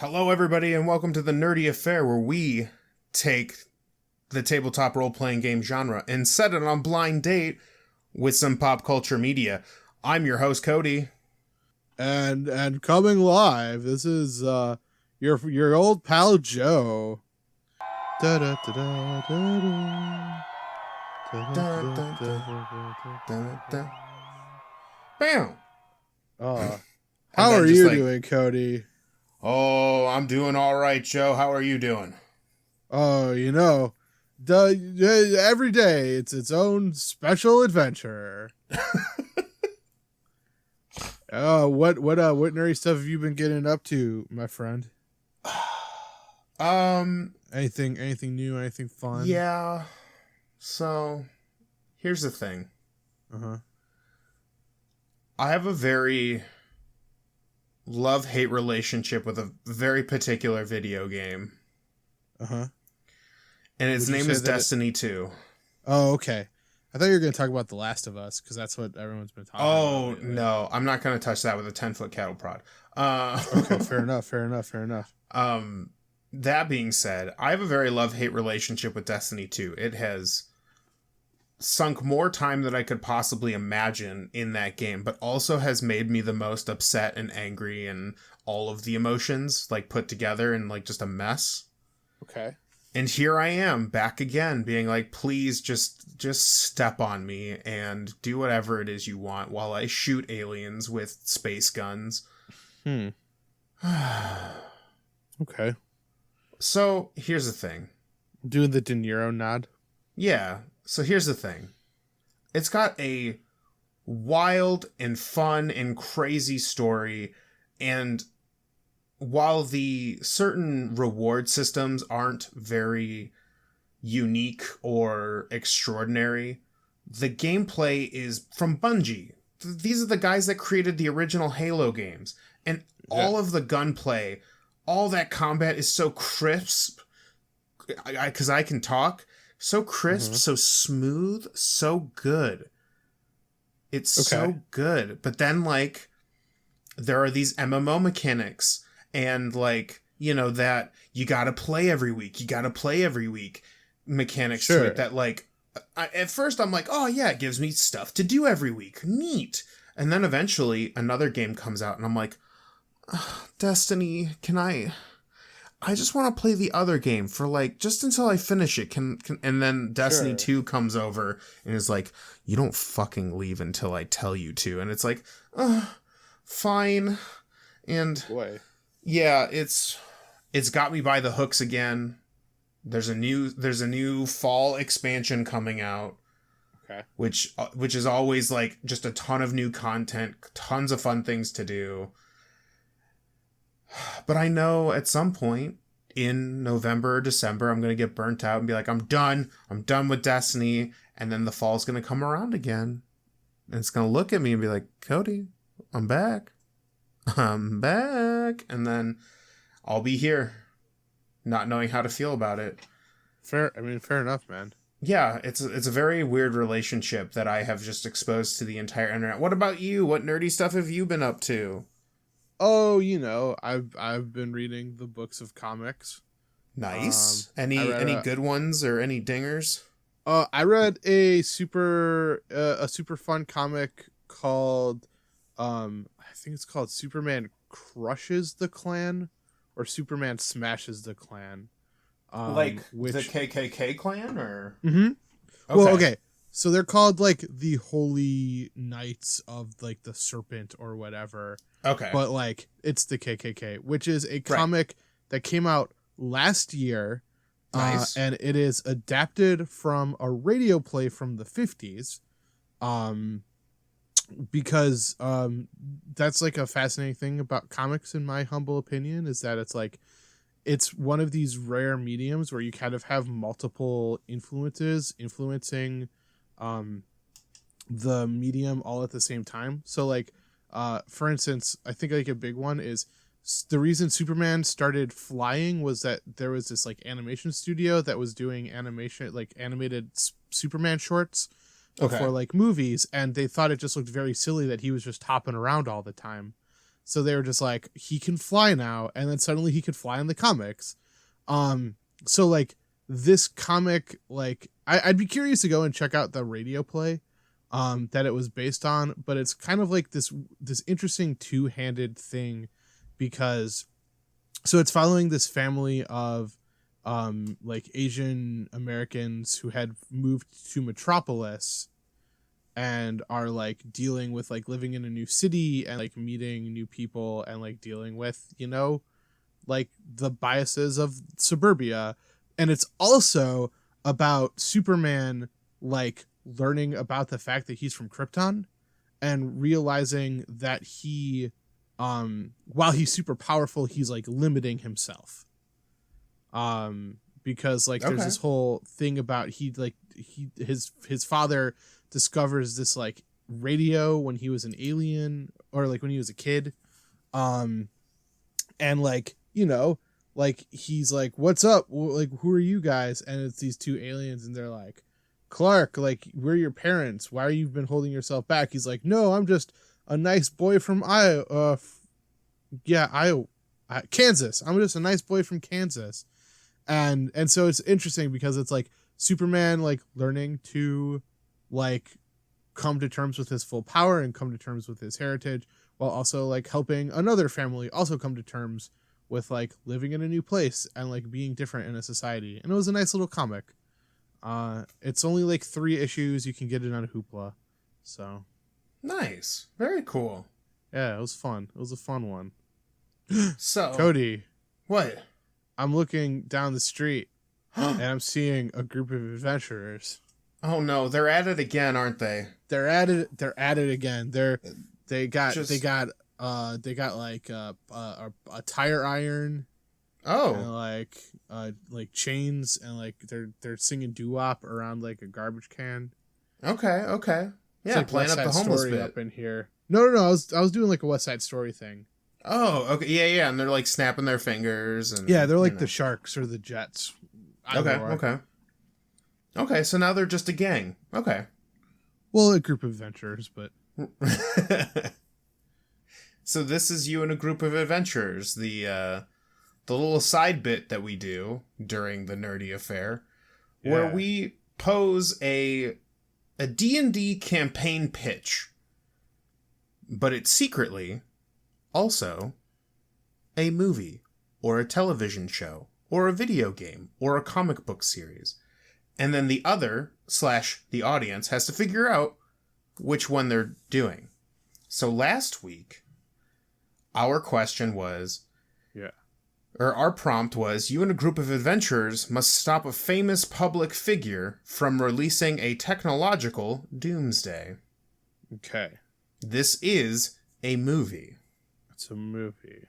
Hello, everybody, and welcome to the Nerdy Affair, where we take the tabletop role-playing game genre and set it on blind date with some pop culture media. I'm your host, Cody. And coming live, this is your old pal Joe. Da da da da da Da-da-da-da-da-da-da. Bam! How are you like, doing, Cody? Oh, I'm doing all right, Joe. How are you doing? Oh, every day it's its own special adventure. What nerdy stuff have you been getting up to, my friend? Anything new? Anything fun? Yeah. So, here's the thing. I have a very love-hate relationship with a very particular video game. And its name is Destiny 2. Oh, okay. I thought you were going to talk about The Last of Us, because that's what everyone's been talking about. Oh, no. I'm not going to touch that with a 10-foot cattle prod. Okay, fair enough. That being said, I have a very love-hate relationship with Destiny 2. It has sunk more time than I could possibly imagine in that game, but also has made me the most upset and angry and all of the emotions, like, put together in, like, just a mess. Okay. And here I am, back again, being like, please just step on me and do whatever it is you want while I shoot aliens with space guns. Okay. So, here's the thing. Doing the De Niro nod? Yeah, so here's the thing. It's got a wild and fun and crazy story, and while the certain reward systems aren't very unique or extraordinary, the gameplay is from Bungie. These are the guys that created the original Halo games, and all of the gunplay, all that combat is so crisp, because I can talk, so crisp, so smooth, so good. It's so good. But then, like, there are these MMO mechanics, and, like, you know, that you gotta play every week mechanics to it that, like, at first I'm like, oh yeah, it gives me stuff to do every week. Neat. And then eventually another game comes out and I'm like, Destiny, I just want to play the other game for, like, just until I finish it. And then Destiny 2 comes over and is like, you don't fucking leave until I tell you to. And it's like, fine. And boy. Yeah, it's got me by the hooks again. There's a new fall expansion coming out. Okay. Which is always, like, just a ton of new content, tons of fun things to do. But I know at some point in November or December, I'm going to get burnt out and be like, I'm done with Destiny. And then the fall's going to come around again. And it's going to look at me and be like, Cody, I'm back. And then I'll be here, not knowing how to feel about it. Fair enough, man. Yeah, it's a very weird relationship that I have just exposed to the entire internet. What about you? What nerdy stuff have you been up to? Oh, I've been reading the books of comics. Nice. Any good ones or any dingers? I read a super fun comic called I think it's called Superman Crushes the Klan or Superman Smashes the Klan. The KKK clan or? Mm-hmm. Okay. Well, okay. So they're called, like, the Holy Knights of, like, the Serpent or whatever. Okay. But, like, it's the KKK, which is a comic that came out last year. Nice. And it is adapted from a radio play from the 50s. Because that's, like, a fascinating thing about comics, in my humble opinion, is that it's, like, it's one of these rare mediums where you kind of have multiple influences influencing the medium all at the same time. So, like, for instance, I think, like, a big one is the reason Superman started flying was that there was this, like, animation studio that was doing animation, like, animated Superman shorts for, like, movies, and they thought it just looked very silly that he was just hopping around all the time. So they were just like, he can fly now, and then suddenly he could fly in the comics. So like this comic, like I'd be curious to go and check out the radio play that it was based on, but it's kind of like this interesting two-handed thing, because so it's following this family of like Asian Americans who had moved to Metropolis and are like dealing with like living in a new city and like meeting new people and like dealing with, you know, like the biases of suburbia. And it's also about Superman like learning about the fact that he's from Krypton and realizing that he while he's super powerful, he's like limiting himself. Because like there's this whole thing about his father discovers this like radio when he was an alien, or like when he was a kid. And like, you know, like he's like, what's up? Like, who are you guys? And it's these two aliens, and they're like, Clark, like, we're your parents. Why are you been holding yourself back? He's like, no, I'm just a nice boy from Iowa. Kansas. I'm just a nice boy from Kansas. And so it's interesting because it's like Superman like learning to like come to terms with his full power and come to terms with his heritage, while also like helping another family also come to terms with like living in a new place and like being different in a society. And it was a nice little comic. It's only like 3 issues. You can get it on Hoopla. So nice. Very cool. Yeah, it was fun. It was a fun one. So Cody, what? I'm looking down the street and I'm seeing a group of adventurers. Oh no, they're at it again, aren't they? They're at it again. They got like a tire iron. Oh. And like chains, and like they're singing doo-wop around like a garbage can. Okay. Yeah, like playing up the homeless bit up in here. No. I was doing like a West Side Story thing. Oh, okay. Yeah, and they're like snapping their fingers and yeah, they're like the Sharks or the Jets. Okay, so now they're just a gang. Okay. Well, a group of adventurers, but so this is you and a group of adventurers, the little side bit that we do during the Nerdy Affair, where we pose a D&D campaign pitch, but it's secretly also a movie or a television show or a video game or a comic book series. And then the audience has to figure out which one they're doing. So last week, our question was, or our prompt was, you and a group of adventurers must stop a famous public figure from releasing a technological doomsday. Okay. This is a movie. It's a movie.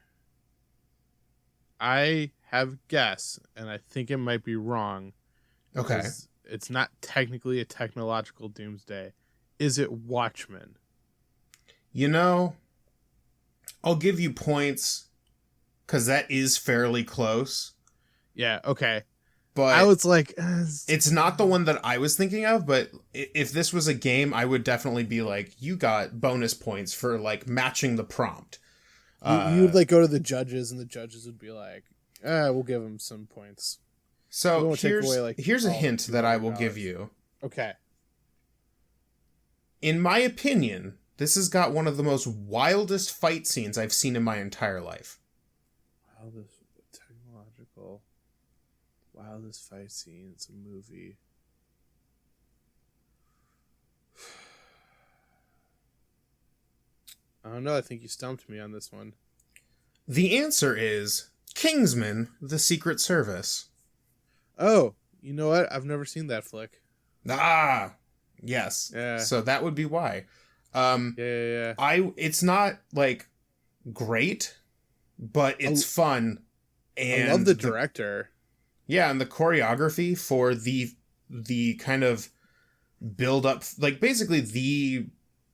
I have a guess, and I think it might be wrong. Okay. It's not technically a technological doomsday. Is it Watchmen? You know, I'll give you points because that is fairly close. Yeah, okay. But I was like, it's not the one that I was thinking of, but if this was a game, I would definitely be like, you got bonus points for like matching the prompt. You would like go to the judges, and the judges would be like, we'll give them some points. So here's a hint that I will give you. Okay. In my opinion, this has got one of the most wildest fight scenes I've seen in my entire life. Wildest fight scene. It's a movie. I don't know. I think you stumped me on this one. The answer is Kingsman: The Secret Service. Oh, you know what? I've never seen that flick. Ah, yes. Yeah. So that would be why. Yeah. It's not like great, but it's fun. And I love the director. And the choreography for the kind of build up, like basically the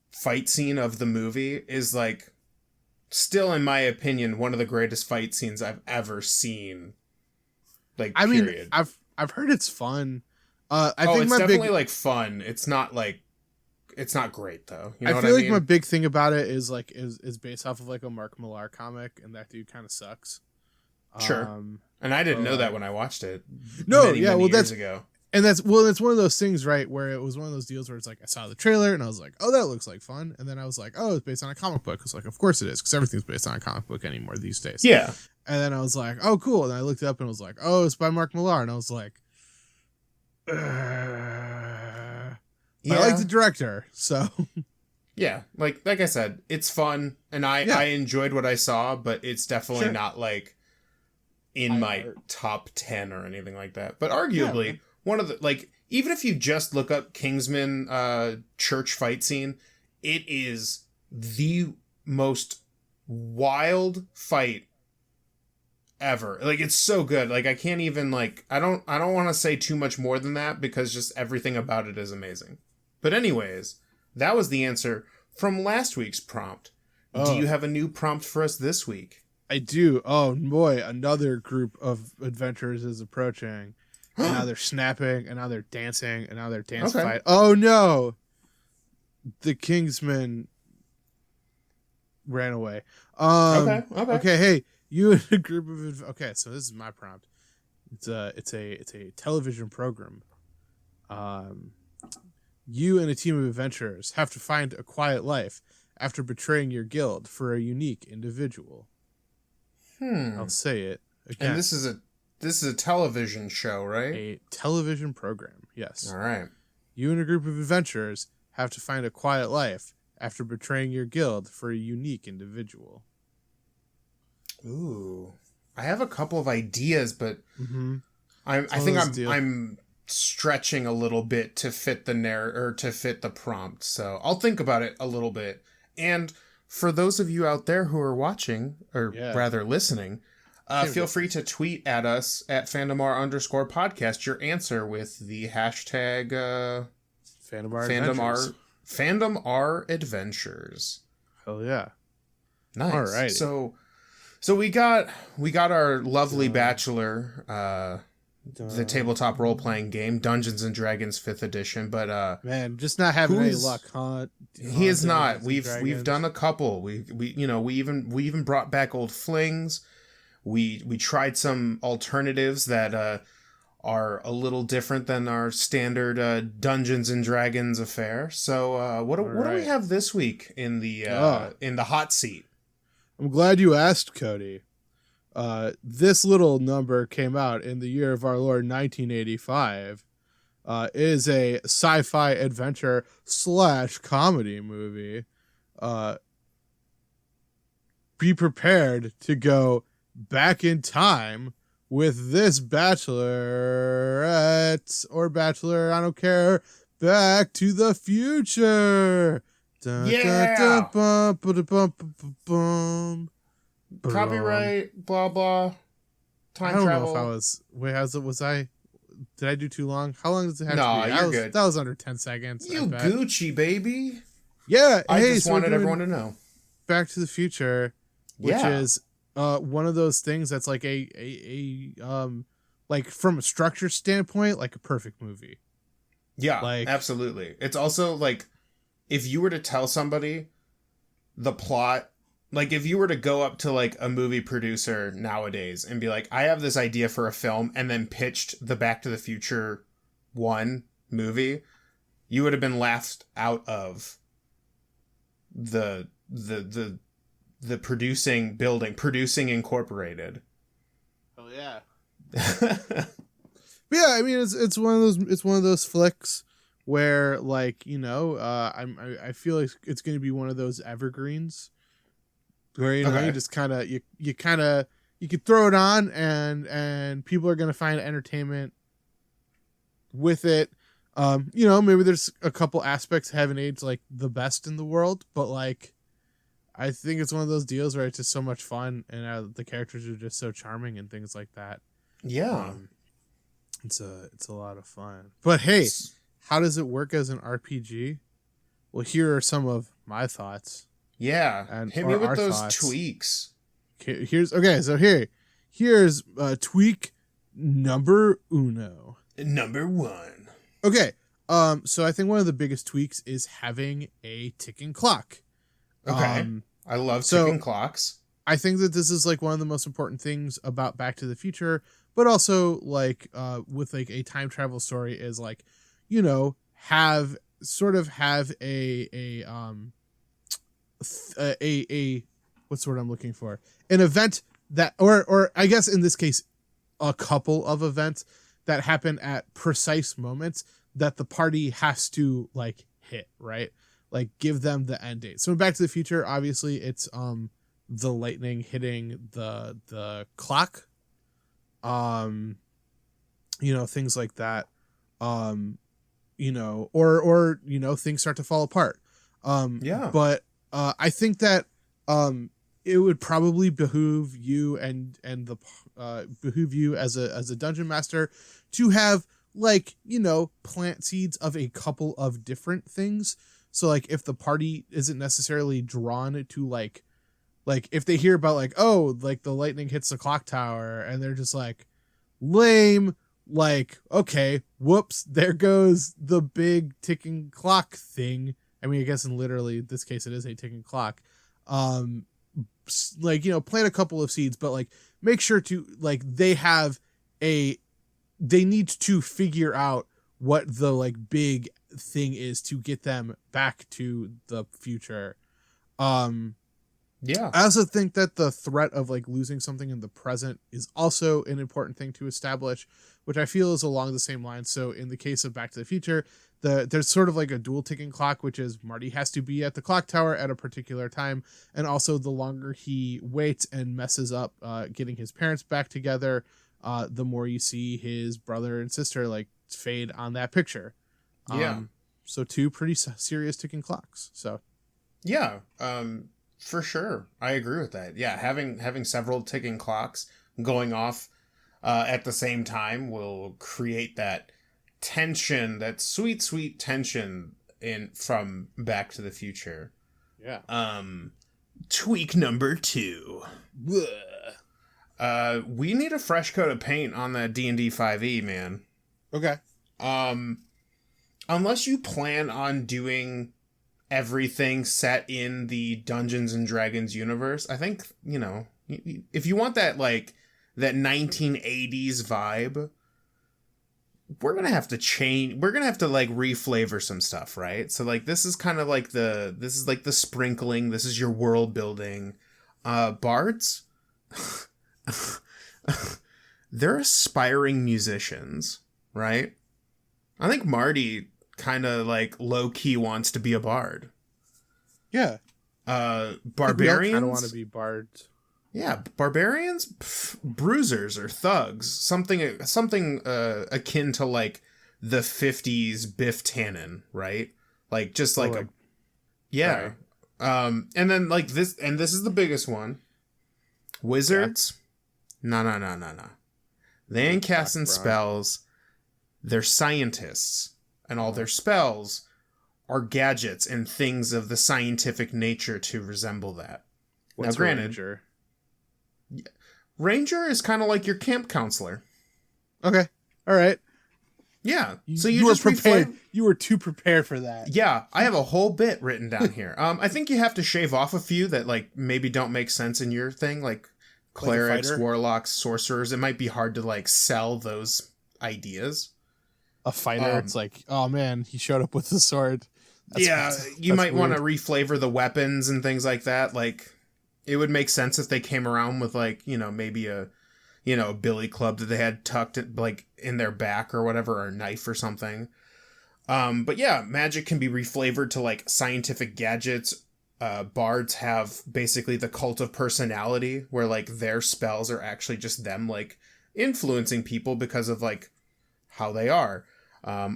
fight scene of the movie is like still, in my opinion, one of the greatest fight scenes I've ever seen. Like, I period. mean, I've heard it's fun. I think it's definitely like fun. It's not like great though. You know I what feel I like mean? my big thing about it is like is based off of like a Mark Millar comic, and that dude kind of sucks. Sure. And I didn't know that like, when I watched it. No, many, yeah, many well years ago. And that's one of those things, right? Where it was one of those deals where it's like I saw the trailer and I was like, oh, that looks like fun, and then I was like, oh, it's based on a comic book. It's like, of course it is, because everything's based on a comic book anymore these days. Yeah. And then I was like, oh, cool. And I looked it up and was like, oh, it's by Mark Millar, and I was like, I like the director, so yeah, like I said, it's fun, and I enjoyed what I saw, but it's definitely not like in my top 10 or anything like that. But arguably one of the, like, even if you just look up Kingsman church fight scene, it is the most wild fight ever. Like, it's so good. Like, I can't even, like, I don't want to say too much more than that, because just everything about it is amazing. But anyways, that was the answer from last week's prompt. Do you have a new prompt for us this week? I do. Oh boy, another group of adventurers is approaching. And now they're snapping, and now they're dancing, and now they're dance fight. Oh no! The Kingsmen ran away. Okay. Hey, you and a group of okay. So this is my prompt. It's a television program. You and a team of adventurers have to find a quiet life after betraying your guild for a unique individual. I'll say it again. And this is a television show, right? A television program, yes. All right. You and a group of adventurers have to find a quiet life after betraying your guild for a unique individual. Ooh, I have a couple of ideas, but I think I'm stretching a little bit to fit to fit the prompt. So I'll think about it a little bit. And for those of you out there who are watching, or rather listening, feel free to tweet at us at @fandomr_podcast your answer with the hashtag Fandom Adventures. Hell yeah. Nice. All right. So we got our lovely bachelor, the tabletop role playing game, Dungeons and Dragons 5th edition, but man, just not having any luck, huh? He is not. We've done a couple. We even brought back old flings. We tried some alternatives that are a little different than our standard Dungeons and Dragons affair. So what do we have this week in the hot seat? I'm glad you asked, Cody. This little number came out in the year of our Lord 1985. Is a sci-fi adventure / comedy movie. Be prepared to go back in time with this bachelorette or bachelor, I don't care. Back to the Future. Copyright, blah blah. Time travel. I don't know if I was. Wait, was I? Did I do too long? How long does it have to be? No, you're good. That was under 10 seconds. You Gucci, baby. Yeah. I just wanted everyone to know. Back to the Future, which is one of those things that's like a like from a structure standpoint, like a perfect movie. Yeah, like, absolutely. It's also like, if you were to tell somebody the plot, like if you were to go up to like a movie producer nowadays and be like, I have this idea for a film, and then pitched the Back to the Future 1 movie, you would have been laughed out of the producing building, Producing Incorporated. Oh yeah. But yeah, I mean, it's one of those flicks where, like, you know, I feel like it's going to be one of those evergreens where, you know, you just kind of you could throw it on and people are going to find entertainment with it. You know, maybe there's a couple aspects that haven't aged like the best in the world, but like, I think it's one of those deals where it's just so much fun, and the characters are just so charming and things like that. Yeah. It's a lot of fun. But hey, how does it work as an RPG? Well, here are some of my thoughts. Yeah. And hit me with those tweaks. Here's tweak number uno. Number 1. Okay. So I think one of the biggest tweaks is having a ticking clock. Okay. I love so ticking clocks. I think that this is like one of the most important things about Back to the Future, but also like with like a time travel story is like, you know, have a what's the word I'm looking for? An event that or I guess in this case a couple of events that happen at precise moments that the party has to like hit, right? Like give them the end date. So in Back to the Future, obviously it's the lightning hitting the clock. You know, things like that. You know, or you know, things start to fall apart. Yeah. But I think that it would probably behoove you and the behoove you as a dungeon master to have, like, you know, plant seeds of a couple of different things. So like if the party isn't necessarily drawn to like if they hear about like, oh, like the lightning hits the clock tower and they're just like, lame, like, okay, whoops, there goes the big ticking clock thing. I mean, I guess in literally this case it is a ticking clock. Like, you know, plant a couple of seeds, but like make sure to like they need to figure out what the like big thing is to get them back to the future. Yeah. I also think that the threat of like losing something in the present is also an important thing to establish, which I feel is along the same lines. So in the case of Back to the Future, there's sort of like a dual ticking clock, which is Marty has to be at the clock tower at a particular time. And also the longer he waits and messes up getting his parents back together, the more you see his brother and sister like fade on that picture. Yeah. So two pretty serious ticking clocks. So yeah. For sure. I agree with that. Yeah. Having several ticking clocks going off at the same time will create that tension, that sweet tension from Back to the Future. Yeah. Tweak number 2. We need a fresh coat of paint on that D&D 5e, man. Okay. Unless you plan on doing everything set in the Dungeons and Dragons universe, I think, you know, if you want that like that 1980s vibe, we're gonna have to change. We're gonna have to like reflavor some stuff, right? So like this is kind of like this is like the sprinkling. This is your world building. Bards, they're aspiring musicians, right? I think Marty kind of like low key wants to be a bard. Yeah. Barbarians kind of want to be bards. Yeah, barbarians, bruisers or thugs, something akin to like the 50s Biff Tannen, right? Like just like a yeah. Right. And then like this is the biggest one. Wizards? No. They ain't casting spells. They're scientists, and all their spells are gadgets and things of the scientific nature to resemble that. What's now, granted, Ranger? Ranger is kind of like your camp counselor. Okay. All right. Yeah. So you were prepared. You were too prepared for that. Yeah. I have a whole bit written down here. I think you have to shave off a few that like maybe don't make sense in your thing, like clerics, like warlocks, sorcerers. It might be hard to like sell those ideas. A fighter, it's like, oh man, he showed up with a sword. You might want to reflavor the weapons and things like that. Like, it would make sense if they came around with like, you know, maybe a billy club that they had tucked like in their back or whatever, or a knife or something. But yeah, magic can be reflavored to like scientific gadgets. Bards have basically the cult of personality, where like their spells are actually just them like influencing people because of like how they are.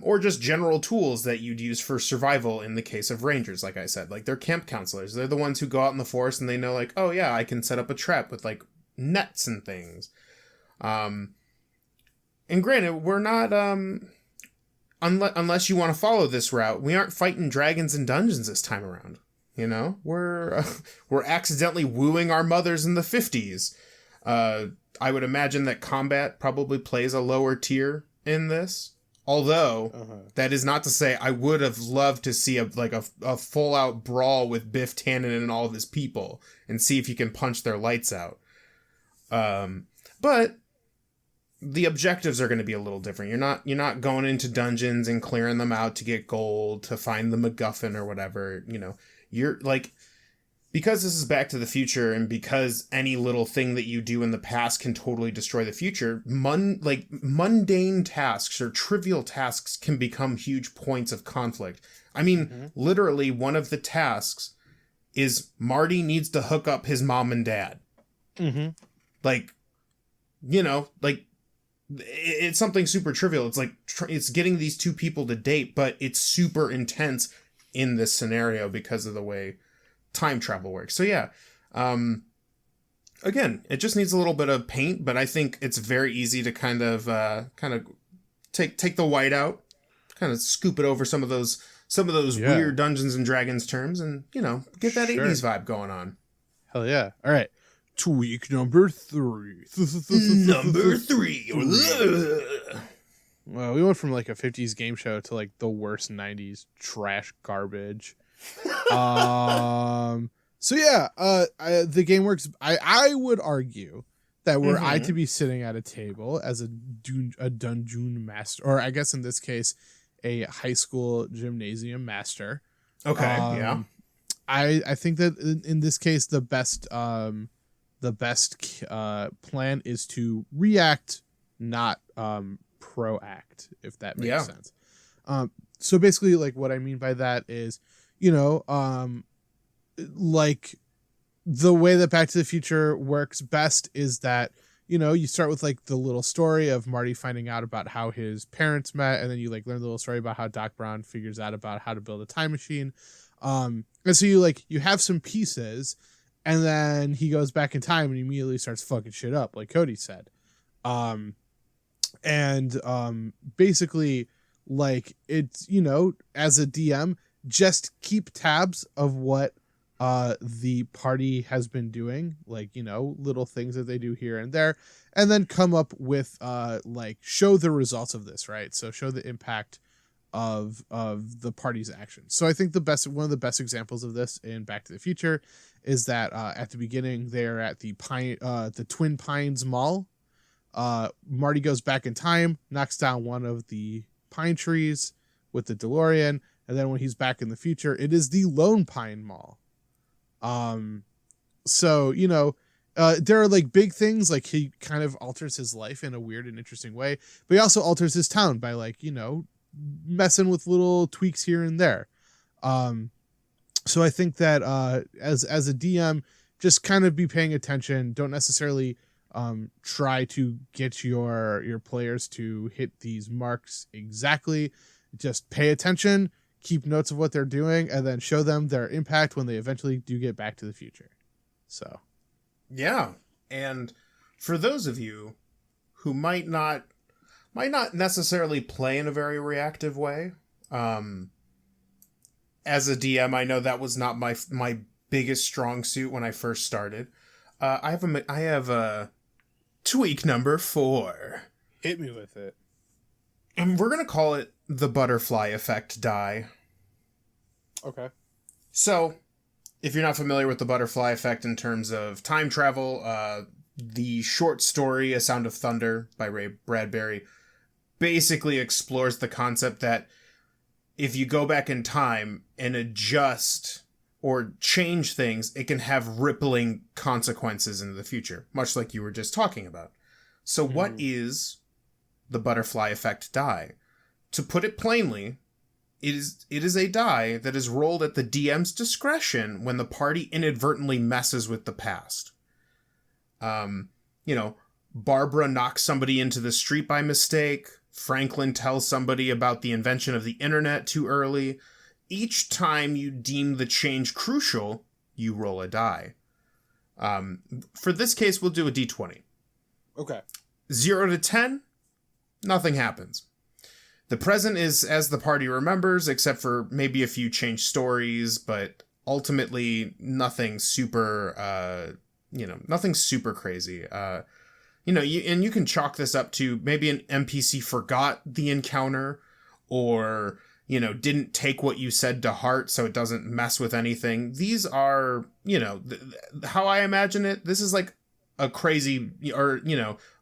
Or just general tools that you'd use for survival in the case of rangers, like I said. Like, they're camp counselors. They're the ones who go out in the forest and they know, like, oh yeah, I can set up a trap with, like, nets and things. And granted, we're not, unless you want to follow this route, we aren't fighting dragons and dungeons this time around. You know? We're accidentally wooing our mothers in the 50s. I would imagine that combat probably plays a lower tier in this. Although, Uh-huh. that is not to say I would have loved to see a full-out brawl with Biff Tannen and all of his people and see if you can punch their lights out. But the objectives are going to be a little different. You're not going into dungeons and clearing them out to get gold, to find the MacGuffin or whatever. You're like, because this is Back to the Future, and because any little thing that you do in the past can totally destroy the future, mundane tasks or trivial tasks can become huge points of conflict. I mean, literally, one of the tasks is Marty needs to hook up his mom and dad. Mm-hmm. Like, it's something super trivial. It's like, it's getting these two people to date, but it's super intense in this scenario because of the way time travel works. So yeah, again, it just needs a little bit of paint, but I think it's very easy to kind of take the white out, kind of scoop it over some of those weird Dungeons and Dragons terms, and get that 80s vibe going on. Hell yeah! All right, tweak number 3. Number 3. Well, we went from like a 50s game show to like the worst 90s trash garbage. So yeah, the game works. I would argue that were I to be sitting at a table as a dungeon master, or I guess in this case, a high school gymnasium master. Okay. Yeah. I think that in this case, the best plan is to react, not proact, if that makes sense. So basically, like, what I mean by that is, like, the way that Back to the Future works best is that, you start with like the little story of Marty finding out about how his parents met, and then you like learn the little story about how Doc Brown figures out about how to build a time machine. And so you have some pieces, and then he goes back in time and immediately starts fucking shit up, like Cody said. Basically, like, it's, as a DM, just keep tabs of what the party has been doing, like, little things that they do here and there, and then come up with like, show the results of this, right? So show the impact of the party's actions. So I think one of the best examples of this in Back to the Future is that at the beginning they're at the Twin Pines Mall. Marty goes back in time, knocks down one of the pine trees with the DeLorean, and then when he's back in the future, it is the Lone Pine Mall. So, there are like big things, like he kind of alters his life in a weird and interesting way, but he also alters his town by, like, messing with little tweaks here and there. So I think that as a DM, just kind of be paying attention. Don't necessarily try to get your players to hit these marks exactly. Just pay attention, keep notes of what they're doing, and then show them their impact when they eventually do get back to the future. So, yeah. And for those of you who might not necessarily play in a very reactive way, as a DM, I know that was not my biggest strong suit when I first started. I have a tweak number 4. hit me with it. And we're gonna call it the butterfly effect die. Okay. So, if you're not familiar with the butterfly effect in terms of time travel, the short story A Sound of Thunder by Ray Bradbury basically explores the concept that if you go back in time and adjust or change things, it can have rippling consequences in the future, much like you were just talking about. So what is the butterfly effect die? To put it plainly, it is a die that is rolled at the DM's discretion when the party inadvertently messes with the past. Barbara knocks somebody into the street by mistake. Franklin tells somebody about the invention of the internet too early. Each time you deem the change crucial, you roll a die. For this case, we'll do a d20. Okay. 0 to 10, nothing happens. The present is as the party remembers, except for maybe a few changed stories, but ultimately nothing super, nothing super crazy. you can chalk this up to maybe an NPC forgot the encounter, or didn't take what you said to heart, so it doesn't mess with anything. These are, how I imagine it, this is like a crazy, or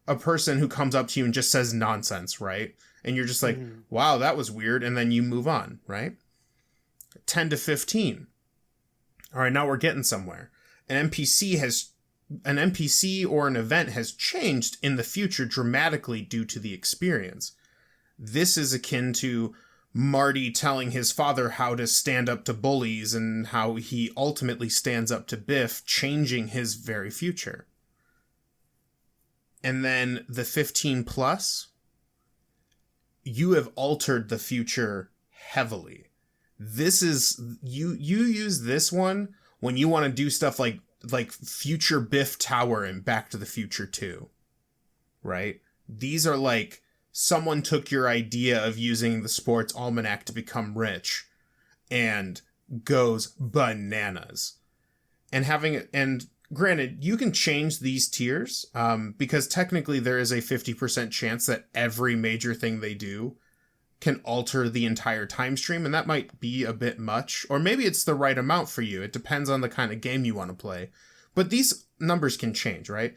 a person who comes up to you and just says nonsense, right? And you're just like, wow, that was weird, and then you move on, right? 10 to 15. All right, now we're getting somewhere. An NPC or an event has changed in the future dramatically due to the experience. This is akin to Marty telling his father how to stand up to bullies and how he ultimately stands up to Biff, changing his very future. And then the 15 plus, you have altered the future heavily. This is, you use this one when you want to do stuff like future Biff Tower in Back to the Future 2, right? These are like, someone took your idea of using the sports almanac to become rich and goes bananas. And granted, you can change these tiers, because technically there is a 50% chance that every major thing they do can alter the entire time stream, and that might be a bit much, or maybe it's the right amount for you. It depends on the kind of game you want to play. But these numbers can change, right?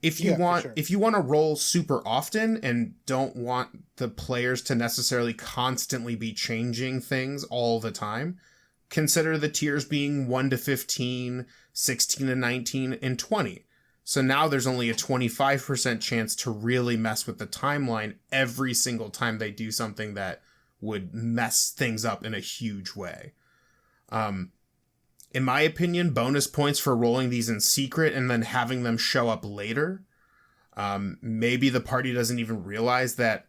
If you want to roll super often and don't want the players to necessarily constantly be changing things all the time, consider the tiers being 1 to 15, 16 to 19, and 20. So now there's only a 25% chance to really mess with the timeline every single time they do something that would mess things up in a huge way. In my opinion, bonus points for rolling these in secret and then having them show up later. Maybe the party doesn't even realize that,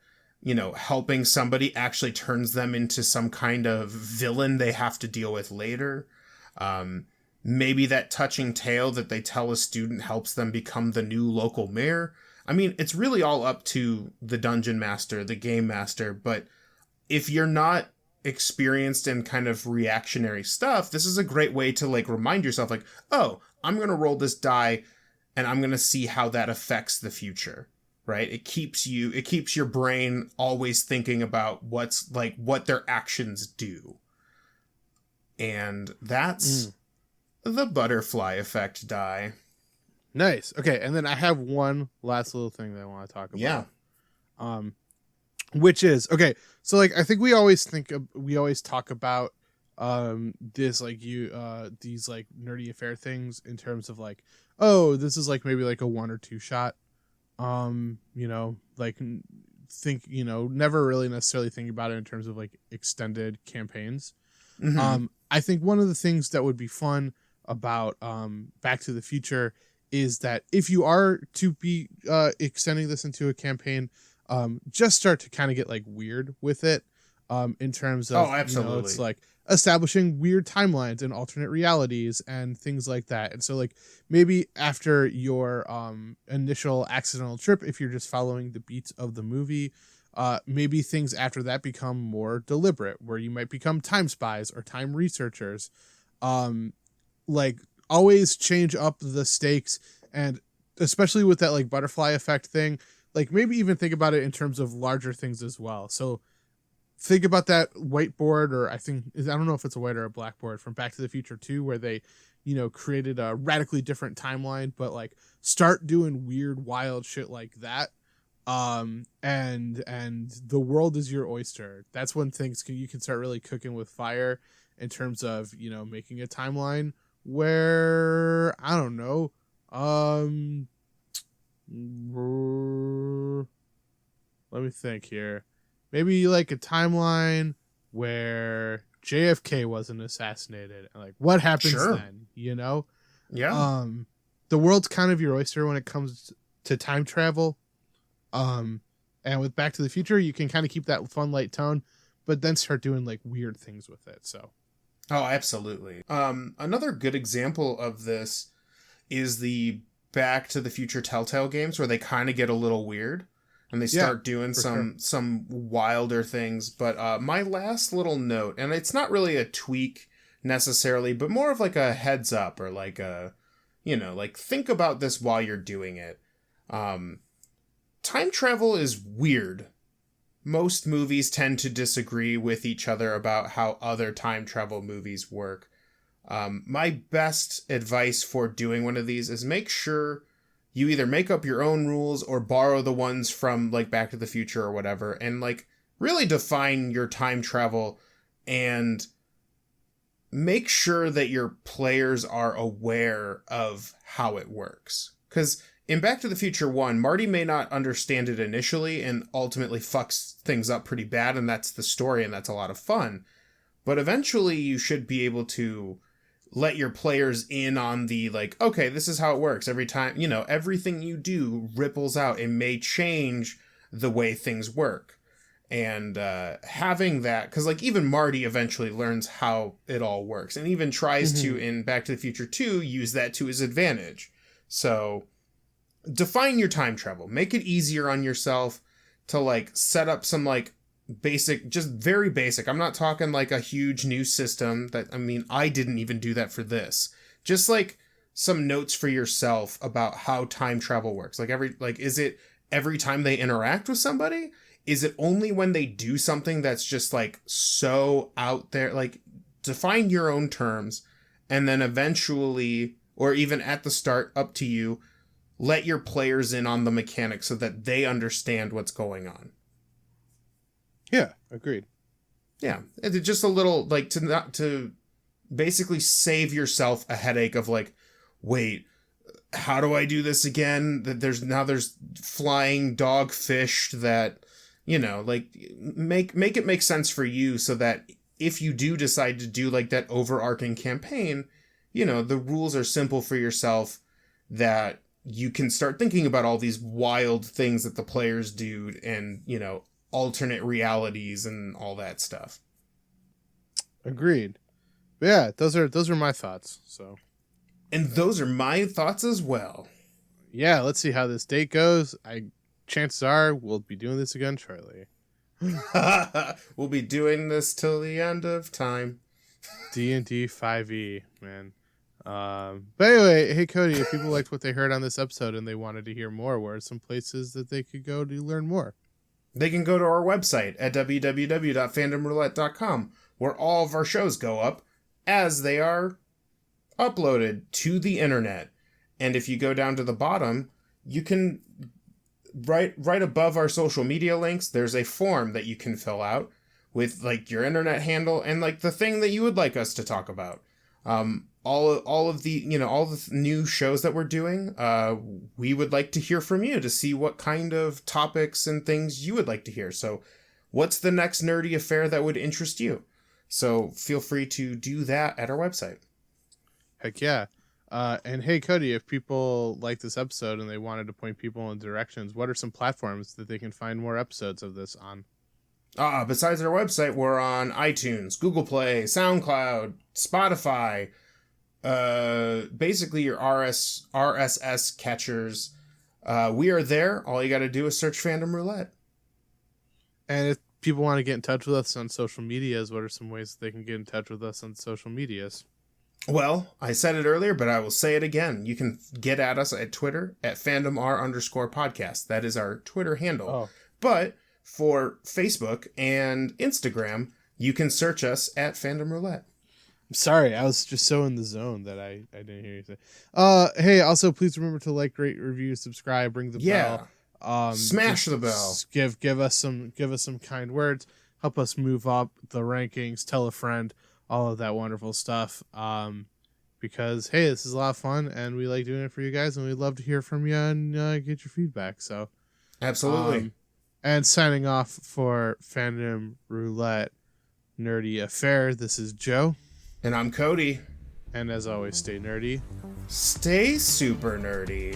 helping somebody actually turns them into some kind of villain they have to deal with later. Maybe that touching tale that they tell a student helps them become the new local mayor. I mean, it's really all up to the dungeon master, the game master, but if you're not experienced in kind of reactionary stuff, this is a great way to remind yourself oh, I'm going to roll this die and I'm going to see how that affects the future, right? It keeps your brain always thinking about what their actions do. And that's the butterfly effect die. Nice. Okay, and then I have one last little thing that I want to talk about. Yeah. Which is, okay, so I think we always talk about this these nerdy affair things in terms of oh, this is maybe a 1 or 2 shot. Never really necessarily think about it in terms of extended campaigns. Mm-hmm. I think one of the things that would be fun about Back to the Future is that if you are to be extending this into a campaign, just start to kind of get weird with it, in terms of, absolutely. It's establishing weird timelines and alternate realities and things like that. And so maybe after your initial accidental trip, if you're just following the beats of the movie, maybe things after that become more deliberate, where you might become time spies or time researchers. Always change up the stakes, and especially with that butterfly effect thing, maybe even think about it in terms of larger things as well. So think about that whiteboard, or I don't know if it's a white or a blackboard from Back to the Future 2, where they, created a radically different timeline, but start doing weird, wild shit like that. And the world is your oyster. That's when you can start really cooking with fire in terms of, making a timeline where, I don't know, let me think here. Maybe a timeline where JFK wasn't assassinated, and what happens then, Yeah. The world's kind of your oyster when it comes to time travel. And with Back to the Future, you can kind of keep that fun, light tone, but then start doing weird things with it. So. Oh, absolutely. Another good example of this is the Back to the Future Telltale games, where they kind of get a little weird and they start doing some wilder things. But my last little note, and it's not really a tweak necessarily, but more of a heads up, or think about this while you're doing it. time travel is weird. Most movies tend to disagree with each other about how other time travel movies work. My best advice for doing one of these is make sure you either make up your own rules or borrow the ones from like Back to the Future or whatever, and like really define your time travel and make sure that your players are aware of how it works. Because in Back to the Future 1, Marty may not understand it initially and ultimately fucks things up pretty bad, and that's the story, and that's a lot of fun. But eventually you should be able to let your players in on the, like, okay, this is how it works. Every time, you know, everything you do ripples out and may change the way things work. And having that, because, like, even Marty eventually learns how it all works and even tries to, in Back to the Future 2, use that to his advantage. So define your time travel. Make it easier on yourself to, like, set up some, like, basic, just very basic. I'm not talking like a huge new system that, I mean, I didn't even do that for this. Just like some notes for yourself about how time travel works. Like is it every time they interact with somebody? Is it only when they do something that's just like so out there? Like, define your own terms, and then eventually, or even at the start, up to you, let your players in on the mechanics so that they understand what's going on. Yeah, agreed. Yeah, it's just a little, like, to basically save yourself a headache of like, wait, how do I do this again? That there's flying dogfish that, you know, like, make it make sense for you so that if you do decide to do like that overarching campaign, you know, the rules are simple for yourself, that you can start thinking about all these wild things that the players do, and, you know, alternate realities and all that stuff. Agreed. But yeah, those are my thoughts. So, and those are my thoughts as well. Yeah, let's see how this date goes. Chances are we'll be doing this again shortly. We'll be doing this till the end of time. D&D 5e, man. But anyway, hey Cody, if people liked what they heard on this episode and they wanted to hear more, where are some places that they could go to learn more? They can go to our website at www.fandomroulette.com, where all of our shows go up as they are uploaded to the internet. And if you go down to the bottom, you can, right above our social media links, there's a form that you can fill out with like your internet handle and like the thing that you would like us to talk about. All of the, you know, all the new shows that we're doing, we would like to hear from you to see what kind of topics and things you would like to hear. So what's the next nerdy affair that would interest you? So feel free to do that at our website. Heck yeah. And hey, Cody, if people like this episode and they wanted to point people in directions, what are some platforms that they can find more episodes of this on? Besides our website, we're on iTunes, Google Play, SoundCloud, Spotify, basically your RSS catchers. We are there. All you got to do is search Fandom Roulette. And if people want to get in touch with us on social medias, what are some ways they can get in touch with us on social medias? Well, I said it earlier, but I will say it again. You can get at us at Twitter at fandomr_podcast. That is our Twitter handle. Oh. But for Facebook and Instagram, you can search us at Fandom Roulette. I'm sorry, I was just so in the zone that I didn't hear you say. Hey, also please remember to like, rate, review, subscribe, ring the bell. Smash the bell. Give us some kind words. Help us move up the rankings. Tell a friend. All of that wonderful stuff. Because hey, this is a lot of fun, and we like doing it for you guys, and we'd love to hear from you and get your feedback. So, absolutely. And signing off for Fandom Roulette Nerdy Affair. This is Joe, and I'm Cody. And as always, stay nerdy. Stay super nerdy.